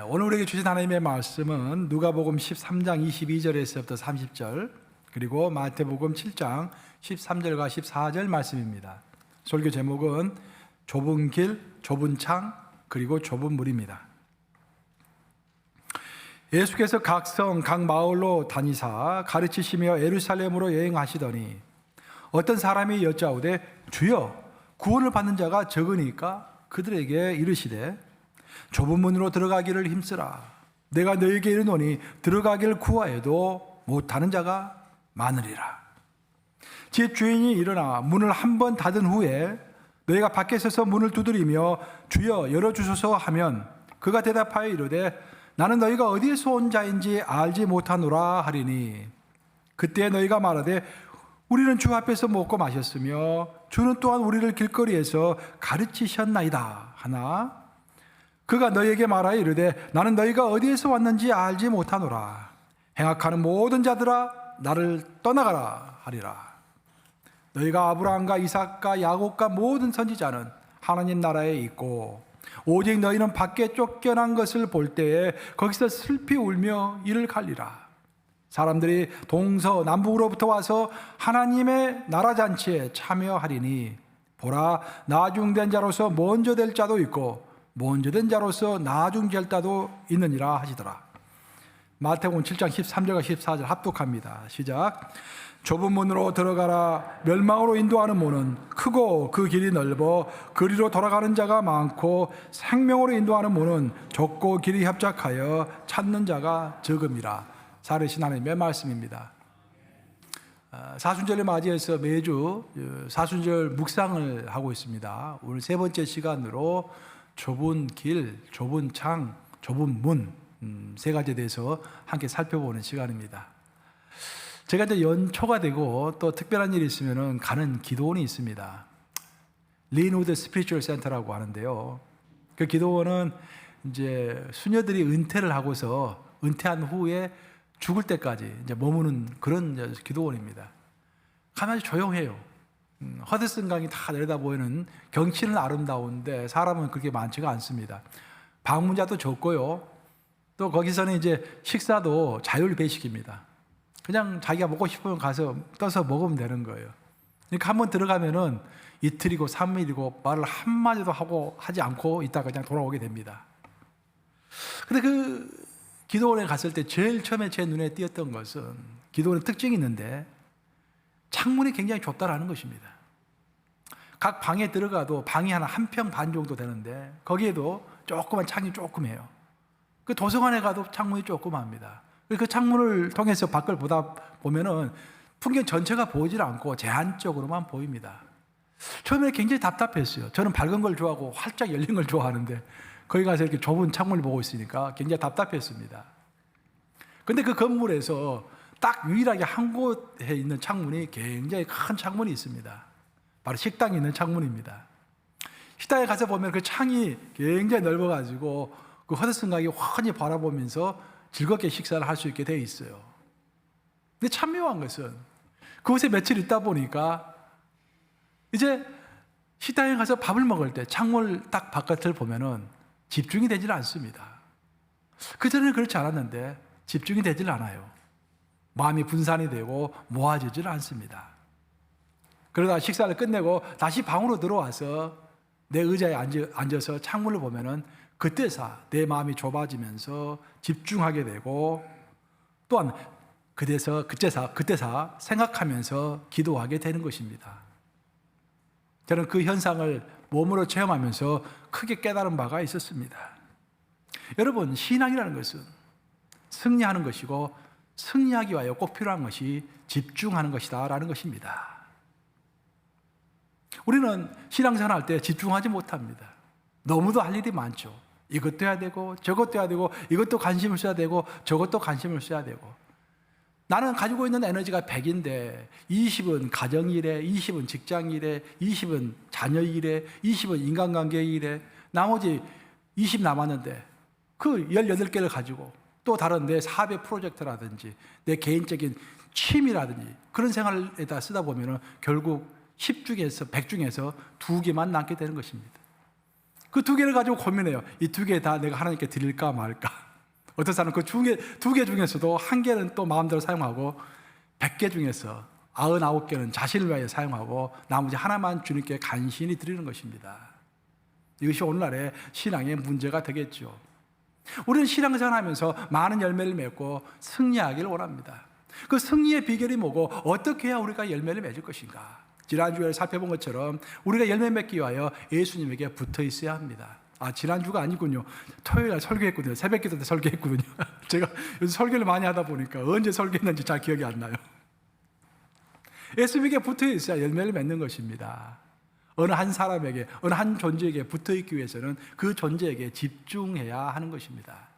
오늘 우리에게 주신 하나님의 말씀은 누가복음 13장 22절에서부터 30절, 그리고 마태복음 7장 13절과 14절 말씀입니다. 설교 제목은 좁은 길, 좁은 창, 그리고 좁은 물입니다. 예수께서 각 성, 각 마을로 다니사 가르치시며 예루살렘으로 여행하시더니 어떤 사람이 여짜오되 주여 구원을 받는 자가 적으니까 그들에게 이르시되 좁은 문으로 들어가기를 힘쓰라. 내가 너에게 이르노니 들어가기를 구하여도 못하는 자가 많으리라. 집 주인이 일어나 문을 한 번 닫은 후에 너희가 밖에 서서 문을 두드리며 주여 열어주소서 하면 그가 대답하여 이르되 나는 너희가 어디에서 온 자인지 알지 못하노라 하리니 그때 너희가 말하되 우리는 주 앞에서 먹고 마셨으며 주는 또한 우리를 길거리에서 가르치셨나이다 하나 그가 너희에게 말하여 이르되 나는 너희가 어디에서 왔는지 알지 못하노라. 행악하는 모든 자들아 나를 떠나가라 하리라. 너희가 아브라함과 이삭과 야곱과 모든 선지자는 하나님 나라에 있고 오직 너희는 밖에 쫓겨난 것을 볼 때에 거기서 슬피 울며 이를 갈리라. 사람들이 동서남북으로부터 와서 하나님의 나라 잔치에 참여하리니 보라 나중된 자로서 먼저 될 자도 있고 먼저 된 자로서 나중될 자도 있느니라 하시더라. 마태복음 7장 13절과 14절 합독합니다. 시작. 좁은 문으로 들어가라. 멸망으로 인도하는 문은 크고 그 길이 넓어 그리로 돌아가는 자가 많고 생명으로 인도하는 문은 좁고 길이 협착하여 찾는 자가 적음이라. 살으신 하나님의 말씀입니다. 사순절을 맞이해서 매주 사순절 묵상을 하고 있습니다. 오늘 세 번째 시간으로 좁은 길, 좁은 창, 좁은 문 세 가지에 대해서 함께 살펴보는 시간입니다. 제가 이제 연초가 되고 또 특별한 일이 있으면 가는 기도원이 있습니다. 린우드 스피리추얼 센터라고 하는데요. 그 기도원은 이제 수녀들이 은퇴를 하고서 은퇴한 후에 죽을 때까지 이제 머무는 그런 기도원입니다. 가만히 조용해요. 허드슨 강이 다 내려다 보이는 경치는 아름다운데 사람은 그렇게 많지가 않습니다. 방문자도 적고요. 또 거기서는 이제 식사도 자율 배식입니다. 그냥 자기가 먹고 싶으면 가서 떠서 먹으면 되는 거예요. 그러니까 한번 들어가면은 이틀이고 3일이고 말을 한마디도 하지 않고 있다가 그냥 돌아오게 됩니다. 근데 그 기도원에 갔을 때 제일 처음에 제 눈에 띄었던 것은 기도원의 특징이 있는데 창문이 굉장히 좁다라는 것입니다. 각 방에 들어가도 방이 한 평 반 정도 되는데 거기에도 조그만 창이 조그매요. 그 도서관에 가도 창문이 조그맣니다. 그 창문을 통해서 밖을 보다 보면은 풍경 전체가 보이질 않고 제한적으로만 보입니다. 처음에 굉장히 답답했어요. 저는 밝은 걸 좋아하고 활짝 열린 걸 좋아하는데 거기 가서 이렇게 좁은 창문을 보고 있으니까 굉장히 답답했습니다. 근데 그 건물에서 딱 유일하게 한 곳에 있는 창문이 굉장히 큰 창문이 있습니다. 바로 식당에 있는 창문입니다. 식당에 가서 보면 그 창이 굉장히 넓어가지고 그 허드슨 강이 환히 바라보면서 즐겁게 식사를 할 수 있게 되어 있어요. 근데 참 묘한 것은 그곳에 며칠 있다 보니까 이제 식당에 가서 밥을 먹을 때 창문을 딱 바깥을 보면은 집중이 되질 않습니다. 그전에는 그렇지 않았는데 집중이 되질 않아요. 마음이 분산이 되고 모아지질 않습니다. 그러다 식사를 끝내고 다시 방으로 들어와서 내 의자에 앉아서 창문을 보면은 그때서 내 마음이 좁아지면서 집중하게 되고 또한 그때서 생각하면서 기도하게 되는 것입니다. 저는 그 현상을 몸으로 체험하면서 크게 깨달은 바가 있었습니다. 여러분, 신앙이라는 것은 승리하는 것이고 승리하기 위하여 꼭 필요한 것이 집중하는 것이다 라는 것입니다. 우리는 신앙생활 할 때 집중하지 못합니다. 너무도 할 일이 많죠. 이것도 해야 되고 저것도 해야 되고 이것도 관심을 써야 되고 저것도 관심을 써야 되고 나는 가지고 있는 에너지가 100인데 20은 가정일에 20은 직장일에 20은 자녀일에 20은 인간관계 일에 나머지 20 남았는데 그 18개를 가지고 또 다른 내 사업의 프로젝트라든지 내 개인적인 취미라든지 그런 생활에다 쓰다 보면 결국 10 중에서 100 중에서 2개만 남게 되는 것입니다. 그 두 개를 가지고 고민해요. 이 두 개 다 내가 하나님께 드릴까 말까. 어떤 사람은 그 두 개 중에서도 한 개는 또 마음대로 사용하고 100개 중에서 99개는 자신을 위하여 사용하고 나머지 하나만 주님께 간신히 드리는 것입니다. 이것이 오늘날의 신앙의 문제가 되겠죠. 우리는 신앙생활 하면서 많은 열매를 맺고 승리하기를 원합니다. 그 승리의 비결이 뭐고 어떻게 해야 우리가 열매를 맺을 것인가? 지난주에 살펴본 것처럼 우리가 열매 맺기 위하여 예수님에게 붙어 있어야 합니다. 지난주가 아니군요. 토요일날 설교했거든요. 새벽기도 때 설교했거든요. 제가 요즘 설교를 많이 하다 보니까 언제 설교했는지 잘 기억이 안 나요. 예수님에게 붙어 있어야 열매를 맺는 것입니다. 어느 한 사람에게, 어느 한 존재에게 붙어 있기 위해서는 그 존재에게 집중해야 하는 것입니다.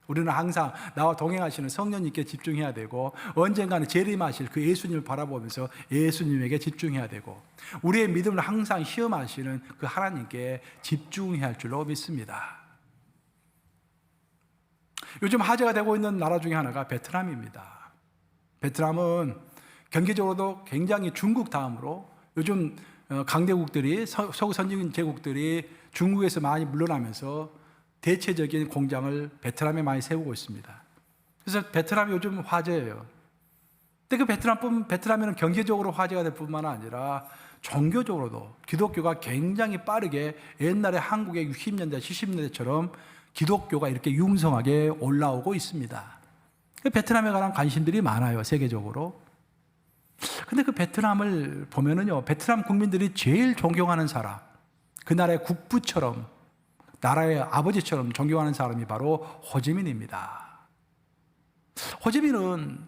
우리는 항상 나와 동행하시는 성령님께 집중해야 되고 언젠가는 재림하실 그 예수님을 바라보면서 예수님에게 집중해야 되고 우리의 믿음을 항상 시험하시는 그 하나님께 집중해야 할 줄로 믿습니다. 요즘 화제가 되고 있는 나라 중에 하나가 베트남입니다. 베트남은 경제적으로도 굉장히 중국 다음으로 요즘 강대국들이 서구선진 제국들이 중국에서 많이 물러나면서 대체적인 공장을 베트남에 많이 세우고 있습니다. 그래서 베트남이 요즘 화제예요. 근데 그 베트남에는 경제적으로 화제가 될 뿐만 아니라 종교적으로도 기독교가 굉장히 빠르게 옛날에 한국의 60년대, 70년대처럼 기독교가 이렇게 융성하게 올라오고 있습니다. 베트남에 관한 관심들이 많아요, 세계적으로. 근데 그 베트남을 보면은요, 베트남 국민들이 제일 존경하는 사람, 그 나라의 국부처럼 나라의 아버지처럼 존경하는 사람이 바로 호지민입니다. 호지민은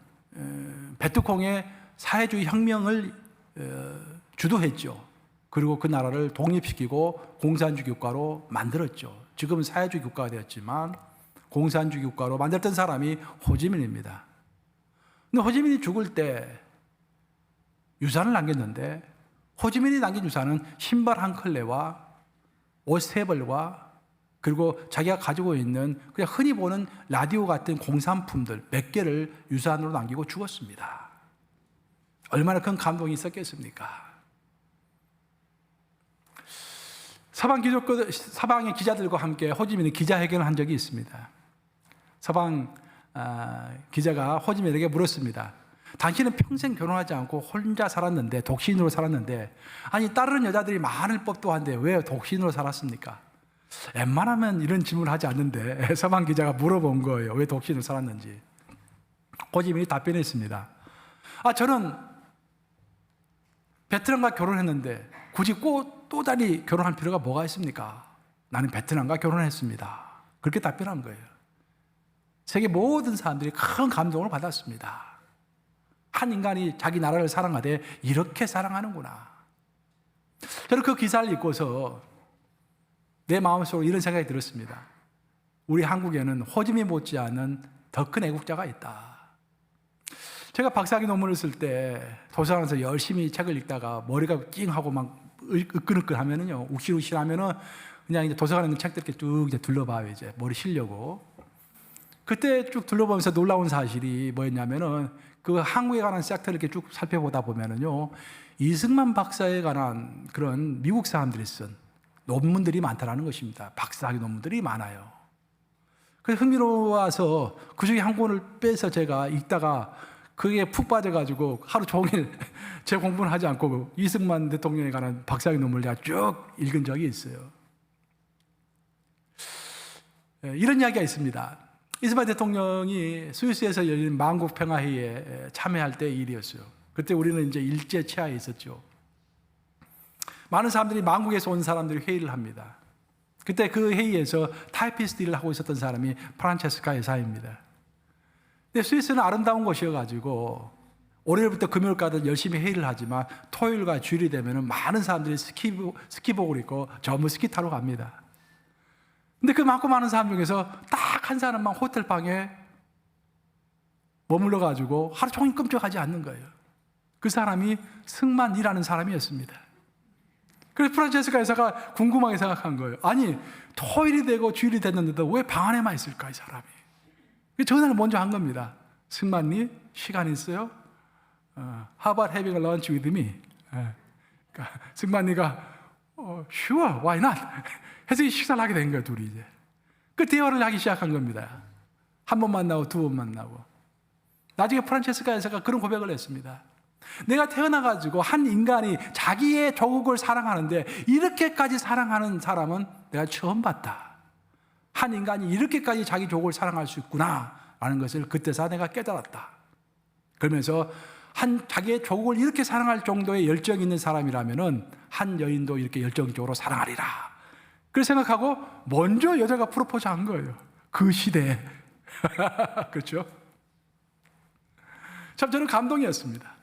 베트콩의 사회주의 혁명을 주도했죠. 그리고 그 나라를 독립시키고 공산주의 국가로 만들었죠. 지금은 사회주의 국가가 되었지만 공산주의 국가로 만들었던 사람이 호지민입니다. 근데 호지민이 죽을 때 유산을 남겼는데 호지민이 남긴 유산은 신발 한 컬레와 옷 세 벌과 그리고 자기가 가지고 있는 그냥 흔히 보는 라디오 같은 공산품들 몇 개를 유산으로 남기고 죽었습니다. 얼마나 큰 감동이 있었겠습니까? 서방의 기자들과 함께 호지민이 기자회견을 한 적이 있습니다. 서방 기자가 호지민에게 물었습니다. 당신은 평생 결혼하지 않고 혼자 살았는데, 독신으로 살았는데, 아니 따르는 여자들이 많을 법도 한데 왜 독신으로 살았습니까? 웬만하면 이런 질문을 하지 않는데 서방 기자가 물어본 거예요. 왜 독신으로 살았는지. 호지민이 답변했습니다. 저는 베트남과 결혼했는데 굳이 또 다리 결혼할 필요가 뭐가 있습니까? 나는 베트남과 결혼했습니다. 그렇게 답변한 거예요. 세계 모든 사람들이 큰 감동을 받았습니다. 한 인간이 자기 나라를 사랑하되 이렇게 사랑하는구나. 저는 그 기사를 읽고서 내 마음속으로 이런 생각이 들었습니다. 우리 한국에는 호지민 못지않은 더 큰 애국자가 있다. 제가 박사학위 논문을 쓸 때 도서관에서 열심히 책을 읽다가 머리가 찡하고 막 으끈으끈 하면은요, 욱실욱실 하면은 그냥 이제 도서관에 있는 책들 이렇게 쭉 이제 둘러봐요. 이제 머리 쉬려고. 그때 쭉 둘러보면서 놀라운 사실이 뭐였냐면은 그 한국에 관한 섹터를 이렇게 쭉 살펴보다 보면은요, 이승만 박사에 관한 그런 미국 사람들이 쓴 논문들이 많다라는 것입니다. 박사학위 논문들이 많아요. 그래서 흥미로워서 그 중에 한 권을 빼서 제가 읽다가 그게 푹 빠져가지고 하루 종일 제 공부는 하지 않고 이승만 대통령에 관한 박사학위 논문을 제가 쭉 읽은 적이 있어요. 이런 이야기가 있습니다. 이승만 대통령이 스위스에서 열린 만국평화회의에 참여할 때 일이었어요. 그때 우리는 이제 일제 치하에 있었죠. 많은 사람들이 만국에서 온 사람들이 회의를 합니다. 그때 그 회의에서 타이피스트 일을 하고 있었던 사람이 프란체스카 여사입니다. 근데 스위스는 아름다운 곳이어가지고 월요일부터 금요일까지 열심히 회의를 하지만 토요일과 주일이 되면 많은 사람들이 스키복을 입고 전부 스키 타러 갑니다. 근데 그 많고 많은 사람 중에서 딱 한 사람만 호텔방에 머물러가지고 하루 종일 끔찍하지 않는 거예요. 그 사람이 승만이라는 사람이었습니다. 그래서 프란체스카 여사가 궁금하게 생각한 거예요. 아니, 토요일이 되고 주일이 됐는데도 왜 방 안에만 있을까, 이 사람이? 전화를 먼저 한 겁니다. 승만님, 시간 있어요? How about having a lunch with me? 그러니까 승만이가 Sure, why not? 해서 식사를 하게 된 거예요, 둘이 이제. 그 대화를 하기 시작한 겁니다. 한 번 만나고 두 번 만나고. 나중에 프란체스카 여사가 그런 고백을 했습니다. 내가 태어나가지고 한 인간이 자기의 조국을 사랑하는데 이렇게까지 사랑하는 사람은 내가 처음 봤다. 한 인간이 이렇게까지 자기 조국을 사랑할 수 있구나 라는 것을 그때서 내가 깨달았다. 그러면서 자기의 조국을 이렇게 사랑할 정도의 열정이 있는 사람이라면 한 여인도 이렇게 열정적으로 사랑하리라. 그렇게 생각하고 먼저 여자가 프로포즈 한 거예요. 그 시대에. 그렇죠? 참 저는 감동이었습니다.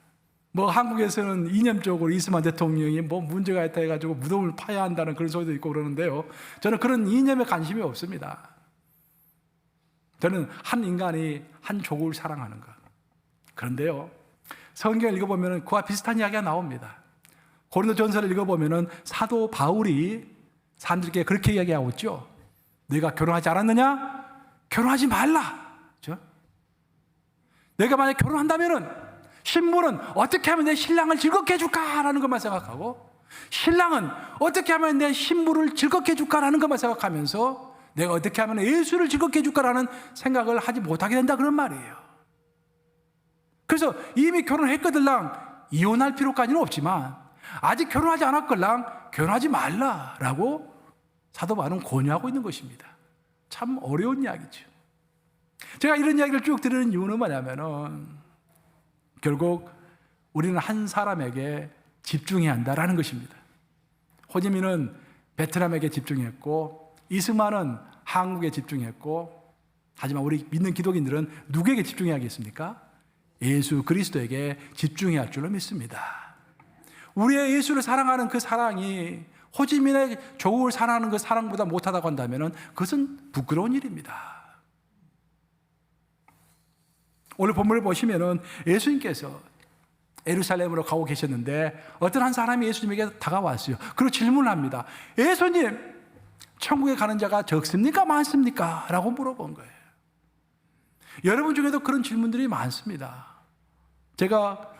뭐 한국에서는 이념적으로 이승만 대통령이 뭐 문제가 있다 해가지고 무덤을 파야 한다는 그런 소리도 있고 그러는데요. 저는 그런 이념에 관심이 없습니다. 저는 한 인간이 한 조국을 사랑하는 것. 그런데요, 성경을 읽어보면 그와 비슷한 이야기가 나옵니다. 고린도전서를 읽어보면 사도 바울이 사람들께 그렇게 이야기하고 있죠. 네가 결혼하지 않았느냐? 결혼하지 말라. 그렇죠? 내가 만약 결혼한다면은 신부는 어떻게 하면 내 신랑을 즐겁게 해줄까라는 것만 생각하고, 신랑은 어떻게 하면 내 신부를 즐겁게 해줄까라는 것만 생각하면서 내가 어떻게 하면 예수를 즐겁게 해줄까라는 생각을 하지 못하게 된다 그런 말이에요. 그래서 이미 결혼했거들랑 이혼할 필요까지는 없지만 아직 결혼하지 않았걸랑 결혼하지 말라라고 사도 바울은 권유하고 있는 것입니다. 참 어려운 이야기죠. 제가 이런 이야기를 쭉 들으는 이유는 뭐냐면은 결국 우리는 한 사람에게 집중해야 한다라는 것입니다. 호지민은 베트남에게 집중했고 이승만은 한국에 집중했고, 하지만 우리 믿는 기독인들은 누구에게 집중해야겠습니까? 예수 그리스도에게 집중해야 할 줄로 믿습니다. 우리의 예수를 사랑하는 그 사랑이 호지민의 조국을 사랑하는 그 사랑보다 못하다고 한다면 그것은 부끄러운 일입니다. 오늘 본문을 보시면은 예수님께서 예루살렘으로 가고 계셨는데 어떤 한 사람이 예수님에게 다가왔어요. 그리고 질문을 합니다. 예수님, 천국에 가는 자가 적습니까? 많습니까? 라고 물어본 거예요. 여러분 중에도 그런 질문들이 많습니다. 제가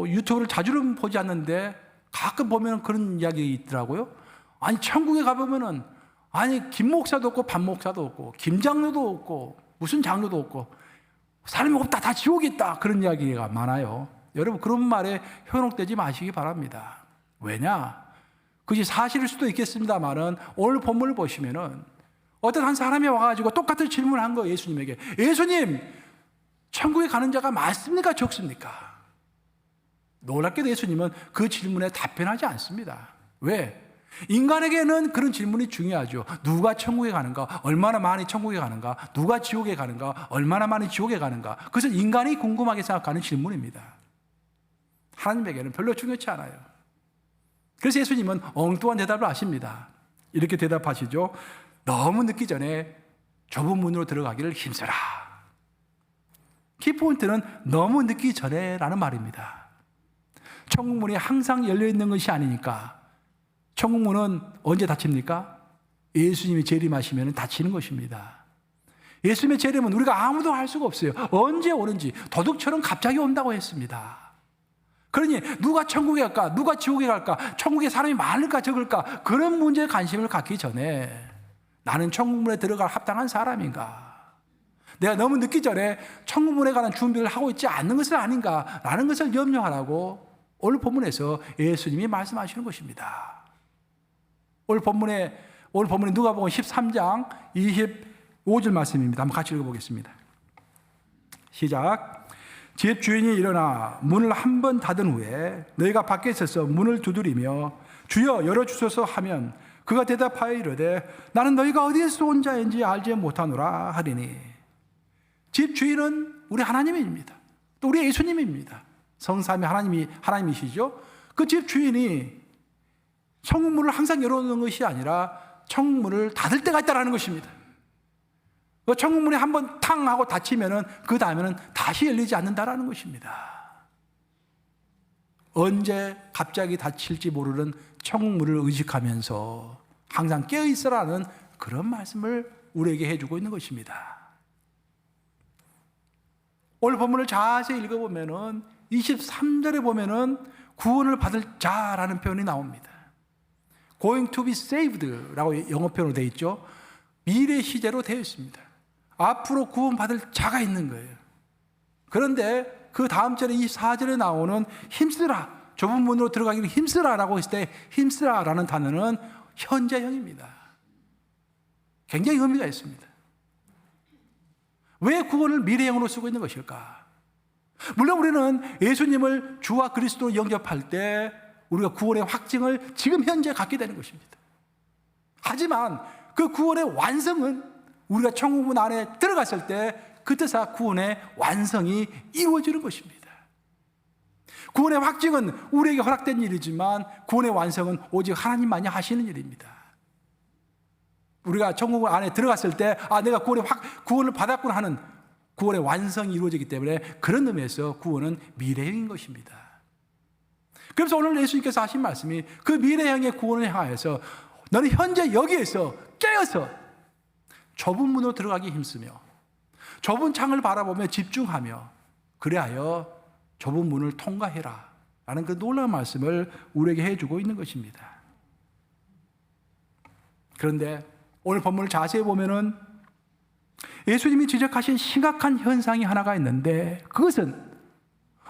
유튜브를 자주는 보지 않는데 가끔 보면 그런 이야기 있더라고요. 아니, 천국에 가보면은 아니, 김 목사도 없고 반 목사도 없고 김 장로도 없고 무슨 장로도 없고 사람이 없다, 다 지옥에 있다, 그런 이야기가 많아요. 여러분, 그런 말에 현혹되지 마시기 바랍니다. 왜냐? 그것이 사실일 수도 있겠습니다만은 오늘 본문을 보시면은 어떤 한 사람이 와가지고 똑같은 질문을 한 거예요. 예수님에게. 예수님, 천국에 가는 자가 많습니까? 적습니까? 놀랍게도 예수님은 그 질문에 답변하지 않습니다. 왜? 인간에게는 그런 질문이 중요하죠. 누가 천국에 가는가? 얼마나 많이 천국에 가는가? 누가 지옥에 가는가? 얼마나 많이 지옥에 가는가? 그것은 인간이 궁금하게 생각하는 질문입니다. 하나님에게는 별로 중요치 않아요. 그래서 예수님은 엉뚱한 대답을 하십니다. 이렇게 대답하시죠. 너무 늦기 전에 좁은 문으로 들어가기를 힘써라. 키포인트는 너무 늦기 전에 라는 말입니다. 천국 문이 항상 열려있는 것이 아니니까. 천국 문은 언제 닫힙니까? 예수님이 재림하시면 닫히는 것입니다. 예수님의 재림은 우리가 아무도 알 수가 없어요. 언제 오는지. 도둑처럼 갑자기 온다고 했습니다. 그러니 누가 천국에 갈까? 누가 지옥에 갈까? 천국에 사람이 많을까 적을까? 그런 문제에 관심을 갖기 전에 나는 천국 문에 들어갈 합당한 사람인가? 내가 너무 늦기 전에 천국 문에 관한 준비를 하고 있지 않는 것은 아닌가? 라는 것을 염려하라고 오늘 본문에서 예수님이 말씀하시는 것입니다. 오늘 본문에 누가복음 13장 25절 말씀입니다. 한번 같이 읽어보겠습니다. 시작. 집 주인이 일어나 문을 한 번 닫은 후에 너희가 밖에 있어서 문을 두드리며 주여 열어주소서 하면 그가 대답하여 이르되 나는 너희가 어디에서 온 자인지 알지 못하노라 하리니. 집 주인은 우리 하나님입니다. 또 우리 예수님입니다. 성삼위 하나님이시죠. 그 집 주인이 천국 문을 항상 열어놓는 것이 아니라 천국 문을 닫을 때가 있다는 것입니다. 천국 문이 한번 탕 하고 닫히면은 그 다음에는 다시 열리지 않는다라는 것입니다. 언제 갑자기 닫힐지 모르는 천국 문을 의식하면서 항상 깨어 있으라는 그런 말씀을 우리에게 해주고 있는 것입니다. 오늘 본문을 자세히 읽어보면은 23절에 보면은 구원을 받을 자라는 표현이 나옵니다. going to be saved라고 영어 표현으로 되어 있죠. 미래 시제로 되어 있습니다. 앞으로 구원받을 자가 있는 거예요. 그런데 그 다음 절에 24절에 나오는 힘쓰라, 좁은 문으로 들어가기를 힘쓰라라고 했을 때 힘쓰라라는 단어는 현재형입니다. 굉장히 의미가 있습니다. 왜 구원을 미래형으로 쓰고 있는 것일까? 물론 우리는 예수님을 주와 그리스도로 영접할 때 우리가 구원의 확증을 지금 현재 갖게 되는 것입니다. 하지만 그 구원의 완성은 우리가 천국문 안에 들어갔을 때 그때서 구원의 완성이 이루어지는 것입니다. 구원의 확증은 우리에게 허락된 일이지만 구원의 완성은 오직 하나님만이 하시는 일입니다. 우리가 천국 안에 들어갔을 때 내가 구원을 받았구나 하는 구원의 완성이 이루어지기 때문에 그런 의미에서 구원은 미래형인 것입니다. 그래서 오늘 예수님께서 하신 말씀이 그 미래형의 구원을 향하여서 너는 현재 여기에서 깨어서 좁은 문으로 들어가기 힘쓰며 좁은 창을 바라보며 집중하며 그리하여 좁은 문을 통과해라 라는 그 놀라운 말씀을 우리에게 해주고 있는 것입니다. 그런데 오늘 본문을 자세히 보면은 예수님이 지적하신 심각한 현상이 하나가 있는데 그것은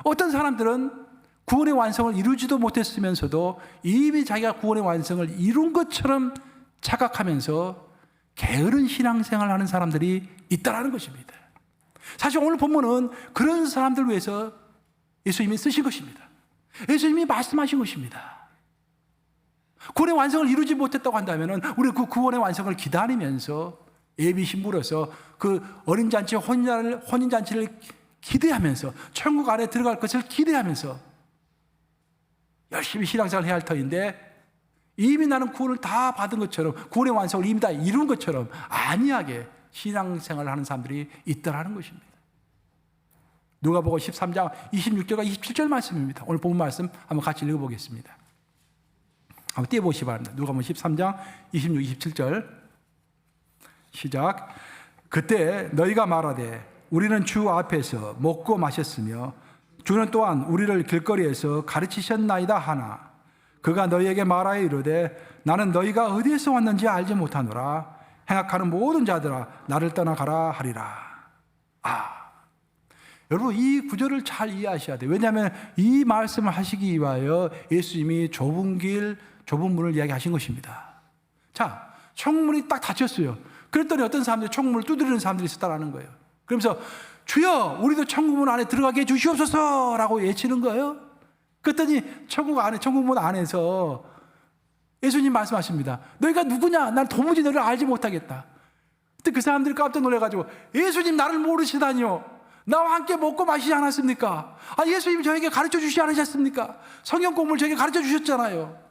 어떤 사람들은 구원의 완성을 이루지도 못했으면서도 이미 자기가 구원의 완성을 이룬 것처럼 착각하면서 게으른 신앙생활을 하는 사람들이 있다는 것입니다. 사실 오늘 본문은 그런 사람들을 위해서 예수님이 쓰신 것입니다. 예수님이 말씀하신 것입니다. 구원의 완성을 이루지 못했다고 한다면 우리 그 구원의 완성을 기다리면서 예비신부로서 그 어린 잔치 혼인잔치를 기대하면서 천국 안에 들어갈 것을 기대하면서 열심히 신앙생활을 해야 할 터인데 이미 나는 구원을 다 받은 것처럼 구원의 완성을 이미 다 이룬 것처럼 안이하게 신앙생활을 하는 사람들이 있다는 것입니다. 누가복음 13장 26절과 27절 말씀입니다. 오늘 본 말씀 한번 같이 읽어보겠습니다. 한번 띄워보시기 바랍니다. 누가복음 13장 26, 27절 시작. 그때 너희가 말하되 우리는 주 앞에서 먹고 마셨으며 주는 또한 우리를 길거리에서 가르치셨나이다 하나 그가 너희에게 말하여 이르되 나는 너희가 어디에서 왔는지 알지 못하노라. 행악하는 모든 자들아 나를 떠나가라 하리라. 여러분 이 구절을 잘 이해하셔야 돼요. 왜냐하면 이 말씀을 하시기 위하여 예수님이 좁은 길, 좁은 문을 이야기하신 것입니다. 자, 청문이 딱 닫혔어요. 그랬더니 어떤 사람들이 청문을 두드리는 사람들이 있었다는 거예요. 그러면서 주여 우리도 천국문 안에 들어가게 해 주시옵소서 라고 외치는 거예요. 그랬더니 천국문 안에서 예수님 말씀하십니다. 너희가 누구냐? 난 도무지 너를 알지 못하겠다. 그때 그 사람들이 깜짝 놀라가지고 예수님 나를 모르시다니요. 나와 함께 먹고 마시지 않았습니까? 예수님 저에게 가르쳐 주시지 않으셨습니까? 성경 공부를 저에게 가르쳐 주셨잖아요.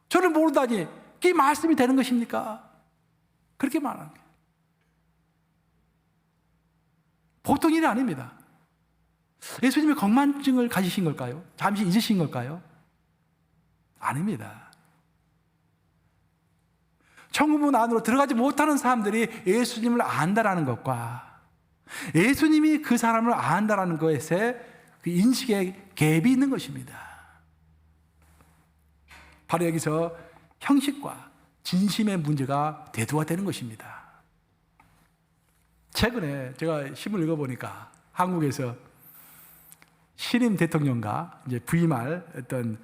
저를 모르다니 그게 말씀이 되는 것입니까? 그렇게 말하는 거예요. 보통 일이 아닙니다. 예수님이 건망증을 가지신 걸까요? 잠시 잊으신 걸까요? 아닙니다. 천국문 안으로 들어가지 못하는 사람들이 예수님을 안다라는 것과 예수님이 그 사람을 안다라는 것에 그 인식에 갭이 있는 것입니다. 바로 여기서 형식과 진심의 문제가 대두가 되는 것입니다. 최근에 제가 신문을 읽어보니까 한국에서 신임 대통령과 이제 부임할 어떤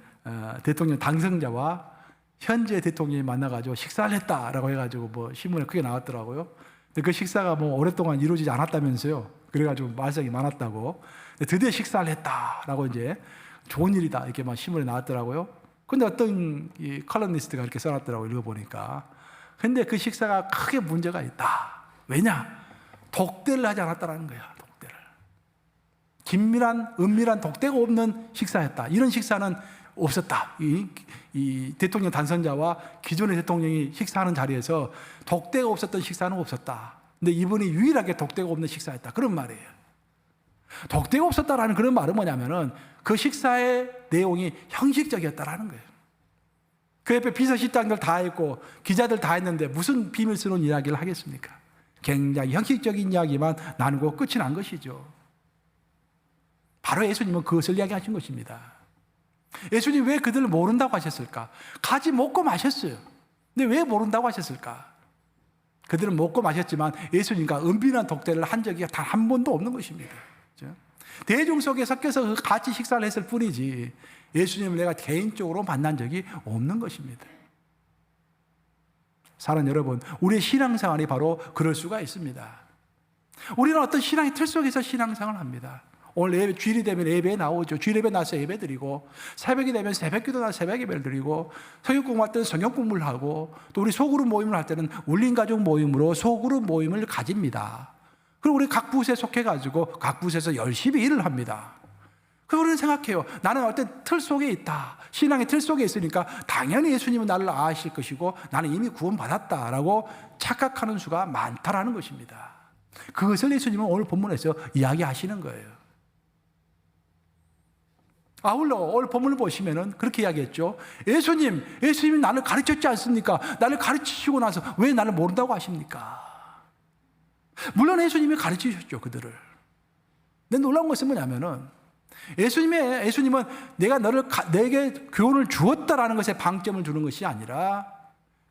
대통령 당선자와 현재 대통령이 만나가지고 식사를 했다라고 해가지고 뭐 신문에 크게 나왔더라고요. 근데 그 식사가 뭐 오랫동안 이루어지지 않았다면서요. 그래가지고 말썽이 많았다고. 드디어 식사를 했다라고 이제 좋은 일이다 이렇게 막 신문에 나왔더라고요. 근데 어떤 이 컬럼니스트가 이렇게 써놨더라고요. 읽어보니까. 근데 그 식사가 크게 문제가 있다. 왜냐? 독대를 하지 않았다라는 거야. 독대를. 긴밀한, 은밀한 독대가 없는 식사였다. 이런 식사는 없었다. 이 대통령 당선자와 기존의 대통령이 식사하는 자리에서 독대가 없었던 식사는 없었다. 근데 이분이 유일하게 독대가 없는 식사였다. 그런 말이에요. 독대가 없었다라는 그런 말은 뭐냐면은 그 식사의 내용이 형식적이었다라는 거예요. 그 옆에 비서실장들 다 했고 기자들 다 했는데 무슨 비밀스러운 이야기를 하겠습니까? 굉장히 형식적인 이야기만 나누고 끝이 난 것이죠. 바로 예수님은 그것을 이야기하신 것입니다. 예수님 왜 그들을 모른다고 하셨을까? 같이 먹고 마셨어요. 근데 왜 모른다고 하셨을까? 그들은 먹고 마셨지만 예수님과 은밀한 독대를 한 적이 단 한 번도 없는 것입니다. 그렇죠? 대중 속에 섞여서 같이 식사를 했을 뿐이지 예수님을 내가 개인적으로 만난 적이 없는 것입니다. 사랑하는 여러분, 우리의 신앙생활이 바로 그럴 수가 있습니다. 우리는 어떤 신앙의 틀 속에서 신앙생활을 합니다. 오늘 주일이 되면 예배에 나오죠. 주일 예배 나서 예배 드리고, 새벽이 되면 새벽 기도 나서 새벽 예배를 드리고, 성경 공부할 때는 성경 공부를 하고, 또 우리 소그룹 모임을 할 때는 울림가족 모임으로 소그룹 모임을 가집니다. 그리고 우리 각 부서에 속해가지고 각 부서에서 열심히 일을 합니다. 그리고 우리는 생각해요. 나는 어떤 틀 속에 있다. 신앙의 틀 속에 있으니까 당연히 예수님은 나를 아실 것이고 나는 이미 구원받았다라고 착각하는 수가 많다라는 것입니다. 그것을 예수님은 오늘 본문에서 이야기하시는 거예요. 아울러 오늘 본문을 보시면은 그렇게 이야기했죠. 예수님이 나를 가르쳤지 않습니까? 나를 가르치시고 나서 왜 나를 모른다고 하십니까? 물론 예수님이 가르치셨죠, 그들을. 근데 놀라운 것은 뭐냐면은 예수님은 내가 내게 교훈을 주었다라는 것에 방점을 두는 것이 아니라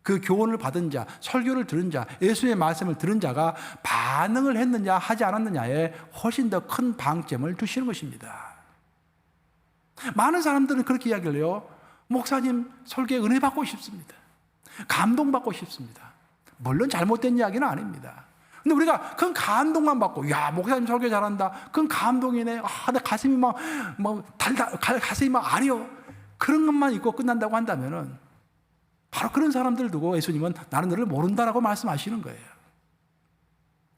그 교훈을 받은 자, 설교를 들은 자, 예수님의 말씀을 들은 자가 반응을 했느냐 하지 않았느냐에 훨씬 더 큰 방점을 두시는 것입니다. 많은 사람들은 그렇게 이야기를 해요. 목사님 설교에 은혜 받고 싶습니다. 감동받고 싶습니다. 물론 잘못된 이야기는 아닙니다. 근데 우리가 그 감동만 받고, 야, 목사님 설교 잘한다. 그건 감동이네. 내 가슴이 가슴이 막 아려. 그런 것만 있고 끝난다고 한다면은 바로 그런 사람들을 두고 예수님은 나는 너를 모른다라고 말씀하시는 거예요.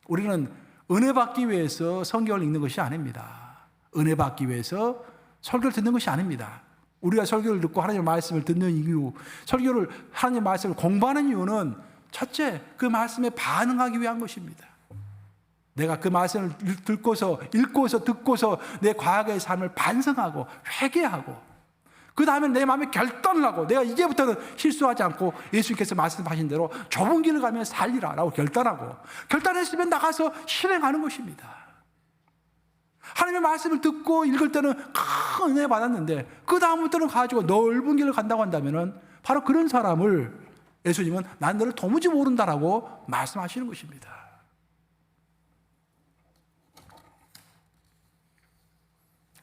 우리는 은혜 받기 위해서 성경을 읽는 것이 아닙니다. 은혜 받기 위해서 설교를 듣는 것이 아닙니다. 우리가 설교를 듣고 하나님의 말씀을 듣는 이유, 하나님의 말씀을 공부하는 이유는 첫째, 그 말씀에 반응하기 위한 것입니다. 내가 그 말씀을 듣고서 내 과거의 삶을 반성하고 회개하고 그 다음에 내 마음에 결단을 하고 내가 이제부터는 실수하지 않고 예수님께서 말씀하신 대로 좁은 길을 가면 살리라라고 결단했으면 나가서 실행하는 것입니다. 하나님의 말씀을 듣고 읽을 때는 큰 은혜 받았는데 그 다음부터는 가지고 넓은 길을 간다고 한다면 바로 그런 사람을 예수님은 난 너를 도무지 모른다라고 말씀하시는 것입니다.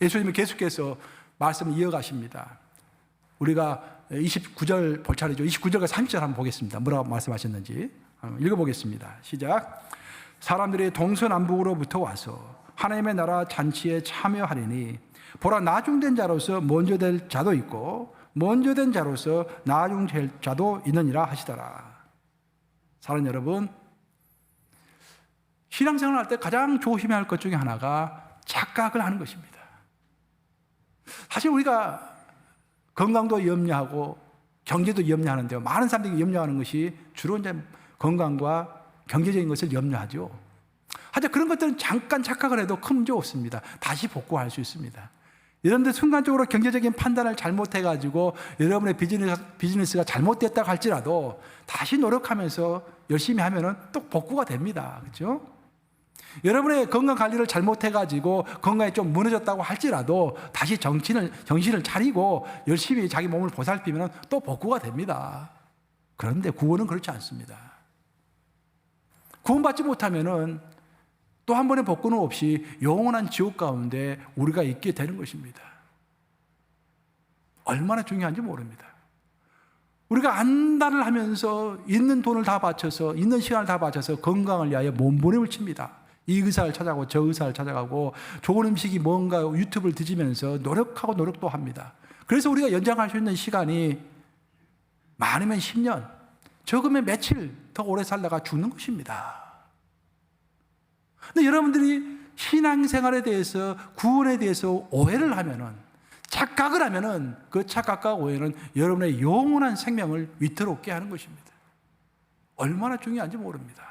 예수님은 계속해서 말씀을 이어가십니다. 우리가 29절 볼 차례죠. 29절과 30절 한번 보겠습니다. 뭐라고 말씀하셨는지 읽어보겠습니다. 시작. 사람들이 동서남북으로부터 와서 하나님의 나라 잔치에 참여하리니 보라, 나중된 자로서 먼저 될 자도 있고 먼저 된 자로서 나중될 자도 있느니라 하시더라. 사랑하는 여러분, 신앙생활을 할 때 가장 조심해야 할 것 중에 하나가 착각을 하는 것입니다. 사실 우리가 건강도 염려하고 경제도 염려하는데요, 많은 사람들이 염려하는 것이 주로 이제 건강과 경제적인 것을 염려하죠. 하여튼 그런 것들은 잠깐 착각을 해도 큰 문제 없습니다. 다시 복구할 수 있습니다. 여러분들 순간적으로 경제적인 판단을 잘못해가지고 여러분의 비즈니스가 잘못됐다고 할지라도 다시 노력하면서 열심히 하면은 또 복구가 됩니다. 그렇죠? 여러분의 건강 관리를 잘못해가지고 건강이 좀 무너졌다고 할지라도 다시 정신을 차리고 열심히 자기 몸을 보살피면 또 복구가 됩니다. 그런데 구원은 그렇지 않습니다. 구원받지 못하면은 또 한 번의 복구는 없이 영원한 지옥 가운데 우리가 있게 되는 것입니다. 얼마나 중요한지 모릅니다. 우리가 안달을 하면서 있는 돈을 다 바쳐서, 있는 시간을 다 바쳐서 건강을 위하여 몸부림을 칩니다. 이 의사를 찾아가고 저 의사를 찾아가고 좋은 음식이 뭔가 유튜브를 뒤지면서 노력도 합니다. 그래서 우리가 연장할 수 있는 시간이 많으면 10년, 적으면 며칠 더 오래 살다가 죽는 것입니다. 근데 여러분들이 신앙생활에 대해서, 구원에 대해서 오해를 하면은, 착각을 하면은 그 착각과 오해는 여러분의 영원한 생명을 위태롭게 하는 것입니다. 얼마나 중요한지 모릅니다.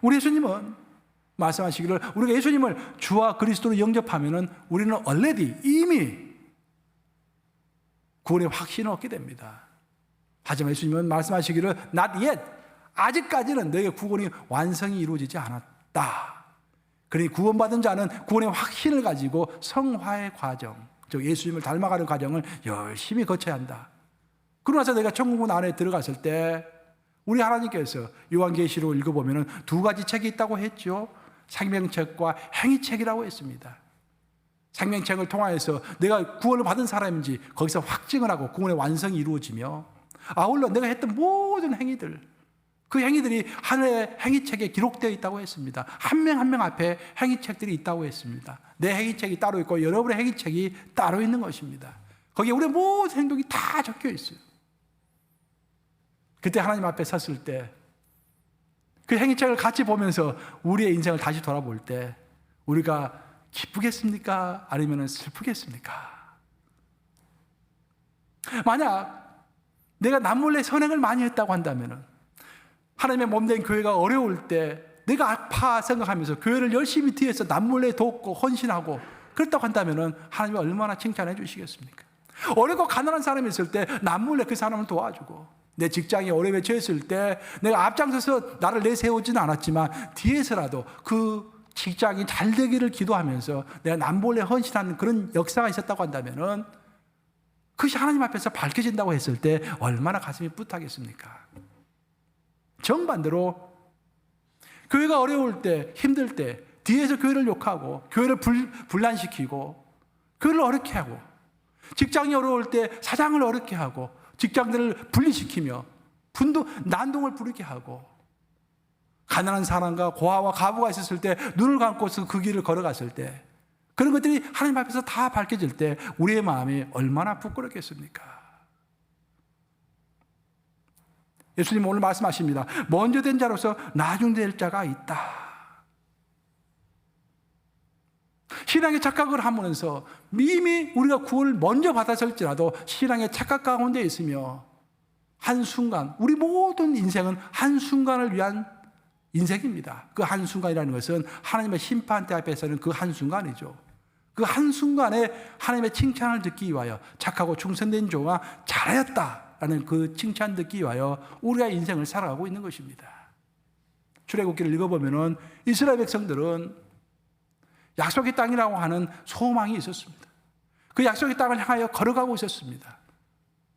우리 예수님은 말씀하시기를, 우리가 예수님을 주와 그리스도로 영접하면은 우리는 이미 구원의 확신을 얻게 됩니다. 하지만 예수님은 말씀하시기를 not yet, 아직까지는 너에게 구원이 완성이 이루어지지 않았다. 그러니 구원받은 자는 구원의 확신을 가지고 성화의 과정, 즉 예수님을 닮아가는 과정을 열심히 거쳐야 한다. 그러고 나서 내가 천국문 안에 들어갔을 때 우리 하나님께서 요한계시록 읽어보면 두 가지 책이 있다고 했죠. 생명책과 행위책이라고 했습니다. 생명책을 통하여서 내가 구원을 받은 사람인지 거기서 확증을 하고 구원의 완성이 이루어지며, 아울러 내가 했던 모든 행위들, 그 행위들이 하늘의 행위책에 기록되어 있다고 했습니다. 한 명 한 명 앞에 행위책들이 있다고 했습니다. 내 행위책이 따로 있고 여러분의 행위책이 따로 있는 것입니다. 거기에 우리의 모든 행동이 다 적혀 있어요. 그때 하나님 앞에 섰을 때 그 행위책을 같이 보면서 우리의 인생을 다시 돌아볼 때 우리가 기쁘겠습니까? 아니면 슬프겠습니까? 만약 내가 남몰래 선행을 많이 했다고 한다면 하나님의 몸된 교회가 어려울 때 내가 아파 생각하면서 교회를 열심히 뒤에서 남몰래 돕고 헌신하고 그렇다고 한다면 하나님이 얼마나 칭찬해 주시겠습니까? 어렵고 가난한 사람이 있을 때 남몰래 그 사람을 도와주고, 내 직장이 어려움에 처했을 때 내가 앞장서서 나를 내세우지는 않았지만 뒤에서라도 그 직장이 잘 되기를 기도하면서 내가 남몰래 헌신하는 그런 역사가 있었다고 한다면 그것이 하나님 앞에서 밝혀진다고 했을 때 얼마나 가슴이 뿌듯하겠습니까? 정반대로 교회가 어려울 때, 힘들 때 뒤에서 교회를 욕하고 교회를 분란시키고 교회를 어렵게 하고, 직장이 어려울 때 사장을 어렵게 하고 직장들을 분리시키며 난동을 부리게 하고, 가난한 사람과 고아와 과부가 있었을 때 눈을 감고서 그 길을 걸어갔을 때 그런 것들이 하나님 앞에서 다 밝혀질 때 우리의 마음이 얼마나 부끄럽겠습니까? 예수님 오늘 말씀하십니다. 먼저 된 자로서 나중 될 자가 있다. 신앙의 착각을 하면서 이미 우리가 구원을 먼저 받았을지라도 신앙의 착각 가운데 있으며 한순간, 우리 모든 인생은 한순간을 위한 인생입니다. 그 한순간이라는 것은 하나님의 심판대 앞에서는 그 한순간이죠. 그 한순간에 하나님의 칭찬을 듣기 위하여 착하고 충성된 종아 잘하였다라는 그 칭찬 듣기 위하여 우리가 인생을 살아가고 있는 것입니다. 출애굽기를 읽어보면 이스라엘 백성들은 약속의 땅이라고 하는 소망이 있었습니다. 그 약속의 땅을 향하여 걸어가고 있었습니다.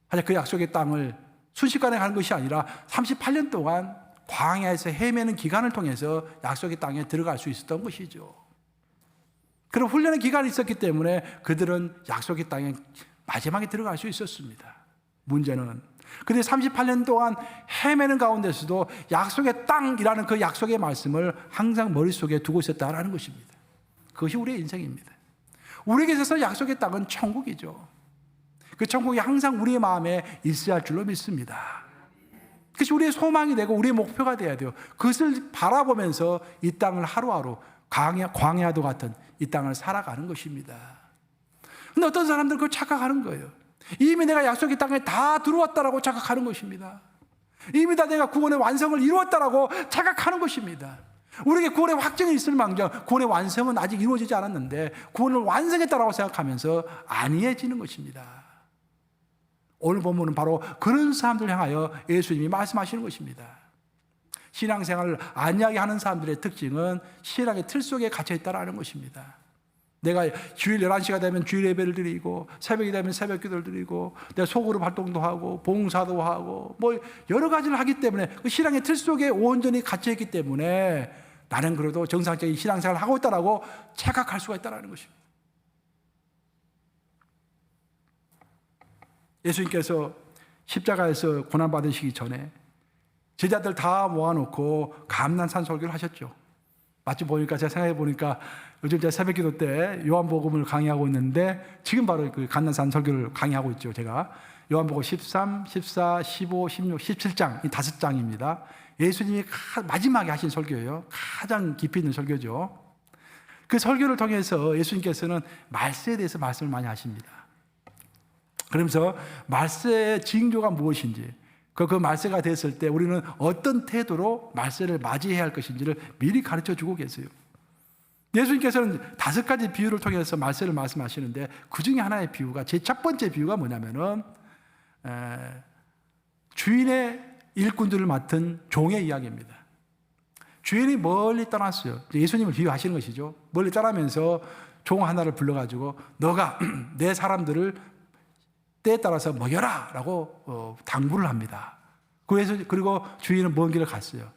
하지만 그 약속의 땅을 순식간에 가는 것이 아니라 38년 동안 광야에서 헤매는 기간을 통해서 약속의 땅에 들어갈 수 있었던 것이죠. 그런 훈련의 기간이 있었기 때문에 그들은 약속의 땅에 마지막에 들어갈 수 있었습니다. 문제는 그들이 38년 동안 헤매는 가운데서도 약속의 땅이라는 그 약속의 말씀을 항상 머릿속에 두고 있었다는 것입니다. 그것이 우리의 인생입니다. 우리에게 있어서 약속의 땅은 천국이죠. 그 천국이 항상 우리의 마음에 있어야 할 줄로 믿습니다. 그것이 우리의 소망이 되고 우리의 목표가 되어야 돼요. 그것을 바라보면서 이 땅을 하루하루 광야도 같은 이 땅을 살아가는 것입니다. 근데 어떤 사람들은 그걸 착각하는 거예요. 이미 내가 약속의 땅에 다 들어왔다라고 착각하는 것입니다. 이미 다 내가 구원의 완성을 이루었다라고 착각하는 것입니다. 우리에게 구원의 확증이 있을 망정 구원의 완성은 아직 이루어지지 않았는데 구원을 완성했다라고 생각하면서 안이해지는 것입니다. 오늘 본문은 바로 그런 사람들 향하여 예수님이 말씀하시는 것입니다. 신앙생활을 안이하게 하는 사람들의 특징은 신앙의 틀 속에 갇혀 있다는 것입니다. 내가 주일 11시가 되면 주일 예배를 드리고 새벽이 되면 새벽 기도를 드리고 내가 소그룹 활동도 하고 봉사도 하고 뭐 여러 가지를 하기 때문에 그 신앙의 틀 속에 온전히 갇혀 있기 때문에 나는 그래도 정상적인 신앙생활을 하고 있다라고 착각할 수가 있다는 것입니다. 예수님께서 십자가에서 고난받으시기 전에 제자들 다 모아놓고 감난산 설교를 하셨죠. 마침 보니까 제가 생각해 보니까 요즘 제가 새벽기도 때 요한복음을 강의하고 있는데 지금 바로 그 감난산 설교를 강의하고 있죠. 제가 요한복음 13, 14, 15, 16, 17장 이 5장입니다. 예수님이 마지막에 하신 설교예요. 가장 깊이 있는 설교죠. 그 설교를 통해서 예수님께서는 말세에 대해서 말씀을 많이 하십니다. 그러면서 말세의 징조가 무엇인지, 그 말세가 됐을 때 우리는 어떤 태도로 말세를 맞이해야 할 것인지를 미리 가르쳐 주고 계세요. 예수님께서는 5가지 비유를 통해서 말세를 말씀하시는데 그 중에 하나의 비유가, 제 첫 번째 비유가 뭐냐면은 주인의 일꾼들을 맡은 종의 이야기입니다. 주인이 멀리 떠났어요. 예수님을 비유하시는 것이죠. 멀리 떠나면서 종 하나를 불러가지고 너가 내 사람들을 때에 따라서 먹여라 라고 당부를 합니다. 그리고 주인은 먼 길을 갔어요.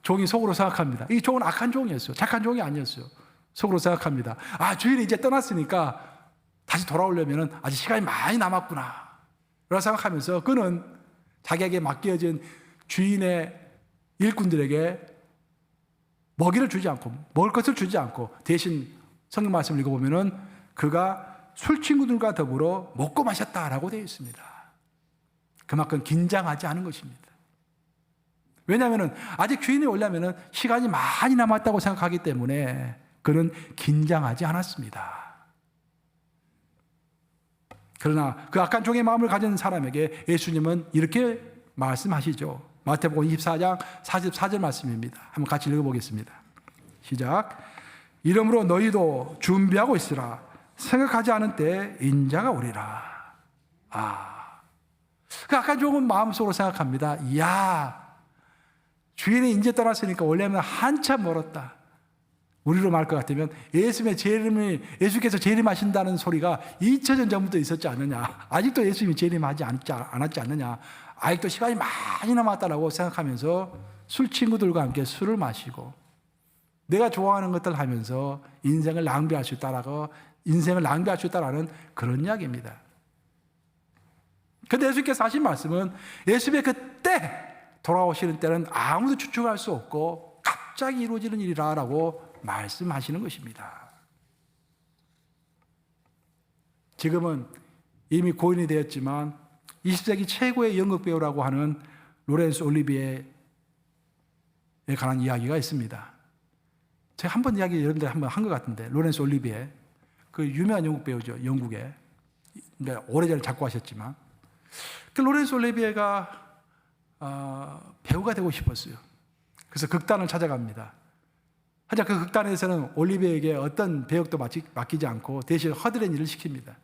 종이 속으로 생각합니다. 이 종은 악한 종이었어요. 착한 종이 아니었어요. 속으로 생각합니다. 주인이 이제 떠났으니까 다시 돌아오려면 아직 시간이 많이 남았구나 라고 생각하면서 그는 자기에게 맡겨진 주인의 일꾼들에게 먹이를 주지 않고 먹을 것을 주지 않고 대신 성경 말씀을 읽어보면 그가 술 친구들과 더불어 먹고 마셨다라고 되어 있습니다. 그만큼 긴장하지 않은 것입니다. 왜냐하면 아직 주인이 오려면 시간이 많이 남았다고 생각하기 때문에 그는 긴장하지 않았습니다. 그러나 그 악한 종의 마음을 가진 사람에게 예수님은 이렇게 말씀하시죠. 마태복음 24장 44절 말씀입니다. 한번 같이 읽어보겠습니다. 시작. 이러므로 너희도 준비하고 있으라. 생각하지 않은 때에 인자가 오리라. 그 악한 종은 마음속으로 생각합니다. 이야, 주인이 이제 떠났으니까 원래는 한참 멀었다. 우리로 말 것 같으면 예수께서 재림하신다는 소리가 2000년 전부터 있었지 않느냐. 아직도 예수님이 재림하지 않았지 않느냐. 아직도 시간이 많이 남았다라고 생각하면서 술 친구들과 함께 술을 마시고 내가 좋아하는 것들 하면서 인생을 낭비할 수 있다라는 그런 이야기입니다. 그런데 예수께서 하신 말씀은 예수님의 그때 돌아오시는 때는 아무도 추측할 수 없고 갑자기 이루어지는 일이라고 말씀하시는 것입니다. 지금은 이미 고인이 되었지만 20세기 최고의 연극배우라고 하는 로렌스 올리비에에 관한 이야기가 있습니다. 제가 한번 이야기 여러분들 한번 한 것 같은데, 로렌스 올리비에 그 유명한 연극배우죠. 영국에 오래전에 작곡하셨지만 그 로렌스 올리비에가 배우가 되고 싶었어요. 그래서 극단을 찾아갑니다. 하지만 그 극단에서는 올리비에에게 어떤 배역도 맡기지 않고 대신 허드렛 일을 시킵니다.